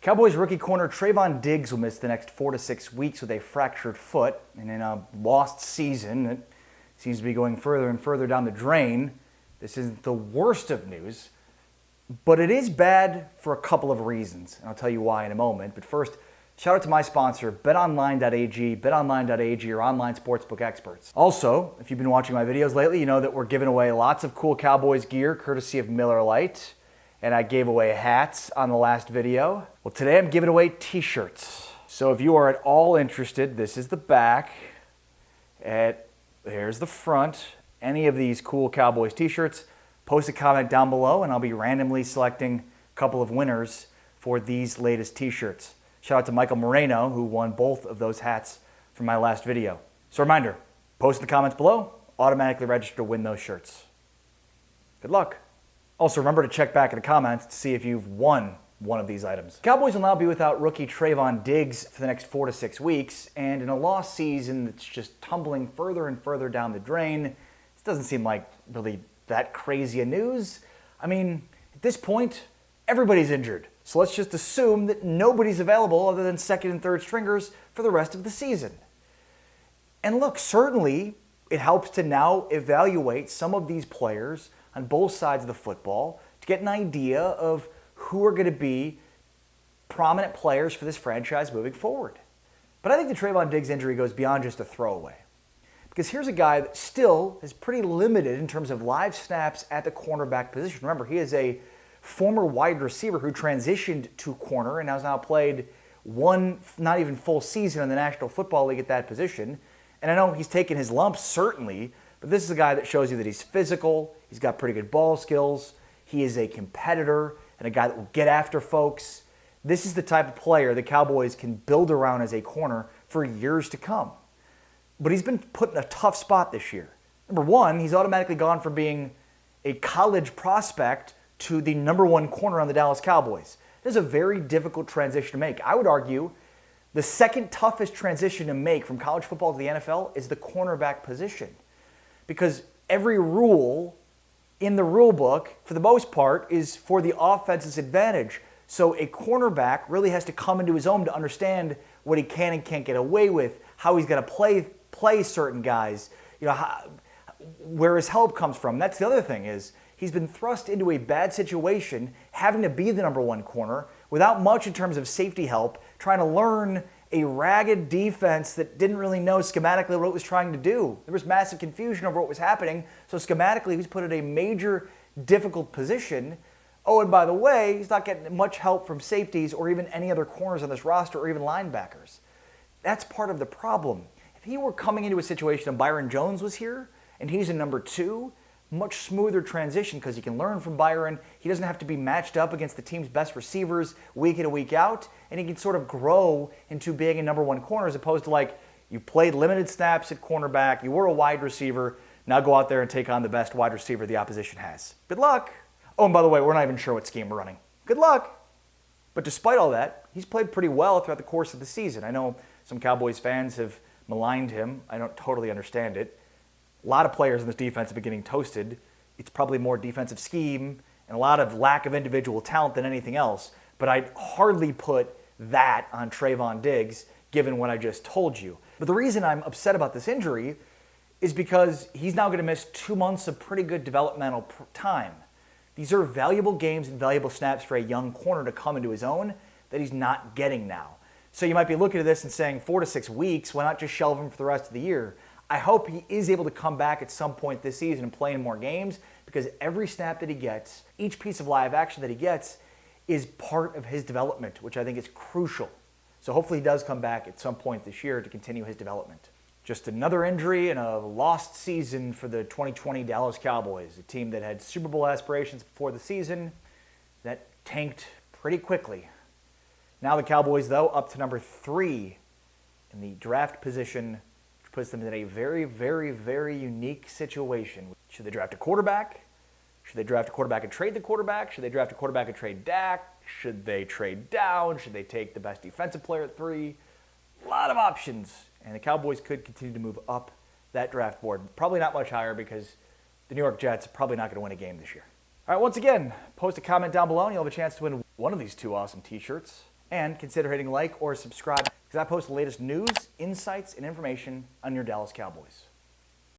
Cowboys rookie corner Trevon Diggs will miss the next 4 to 6 weeks with a fractured foot, and in a lost season that seems to be going further and further down the drain. This isn't the worst of news, but it is bad for a couple of reasons, and I'll tell you why in a moment. But first, shout out to my sponsor, betonline.ag. Betonline.ag, your online sportsbook experts. Also, if you've been watching my videos lately, you know that we're giving away lots of cool Cowboys gear courtesy of Miller Lite, and I gave away hats on the last video. Well, today I'm giving away t-shirts. So if you are at all interested, this is the back, here's the front. Any of these cool Cowboys t-shirts, post a comment down below and I'll be randomly selecting a couple of winners for these latest t-shirts. Shout out to Michael Moreno, who won both of those hats from my last video. So reminder, post in the comments below, automatically register to win those shirts. Good luck. Also remember to check back in the comments to see if you've won one of these items. Cowboys will now be without rookie Trevon Diggs for the next 4 to 6 weeks, and in a lost season that's just tumbling further and further down the drain, this doesn't seem like really that crazy a news. I mean, at this point, everybody's injured. So let's just assume that nobody's available other than second and third stringers for the rest of the season. And look, certainly it helps to now evaluate some of these players on both sides of the football to get an idea of who are going to be prominent players for this franchise moving forward. But I think the Trevon Diggs injury goes beyond just a throwaway. Because here's a guy that still is pretty limited in terms of live snaps at the cornerback position. Remember, he is a former wide receiver who transitioned to corner and has now played one, not even full season in the National Football League at that position. And I know he's taken his lumps, certainly, but this is a guy that shows you that he's physical, he's got pretty good ball skills, he is a competitor, and a guy that will get after folks. This is the type of player the Cowboys can build around as a corner for years to come. But he's been put in a tough spot this year. Number one, he's automatically gone from being a college prospect to the number one corner on the Dallas Cowboys. It is a very difficult transition to make. I would argue the second toughest transition to make from college football to the NFL is the cornerback position. Because every rule in the rule book, for the most part, is for the offense's advantage. So a cornerback really has to come into his own to understand what he can and can't get away with, how he's going to play certain guys, where his help comes from. That's the other thing is he's been thrust into a bad situation, having to be the number one corner without much in terms of safety help, trying to learn a ragged defense that didn't really know schematically what it was trying to do. There was massive confusion over what was happening, so schematically he was put in a major difficult position. Oh, and by the way, he's not getting much help from safeties or even any other corners on this roster or even linebackers. That's part of the problem. If he were coming into a situation and Byron Jones was here and he's a number two, much smoother transition because he can learn from Byron. He doesn't have to be matched up against the team's best receivers week in and week out, and he can sort of grow into being a number one corner as opposed to like you played limited snaps at cornerback, you were a wide receiver, now go out there and take on the best wide receiver the opposition has. Good luck. Oh, and by the way, we're not even sure what scheme we're running. Good luck. But despite all that, he's played pretty well throughout the course of the season. I know some Cowboys fans have maligned him. I don't totally understand it. A lot of players in this defense have been getting toasted. It's probably more defensive scheme and a lot of lack of individual talent than anything else. But I'd hardly put that on Trevon Diggs, given what I just told you. But the reason I'm upset about this injury is because he's now going to miss 2 months of pretty good developmental time. These are valuable games and valuable snaps for a young corner to come into his own that he's not getting now. So you might be looking at this and saying 4 to 6 weeks, why not just shelve him for the rest of the year? I hope he is able to come back at some point this season and play in more games because every snap that he gets, each piece of live action that he gets is part of his development, which I think is crucial. So hopefully he does come back at some point this year to continue his development. Just another injury and a lost season for the 2020 Dallas Cowboys, a team that had Super Bowl aspirations before the season that tanked pretty quickly. Now the Cowboys, though, up to number 3 in the draft position, puts them in a very, very, very unique situation. Should they draft a quarterback? Should they draft a quarterback and trade the quarterback? Should they draft a quarterback and trade Dak? Should they trade down? Should they take the best defensive player at 3? A lot of options. And the Cowboys could continue to move up that draft board. Probably not much higher because the New York Jets are probably not going to win a game this year. All right, once again, post a comment down below and you'll have a chance to win one of these 2 awesome t-shirts. And consider hitting like or subscribe because I post the latest news, insights, and information on your Dallas Cowboys.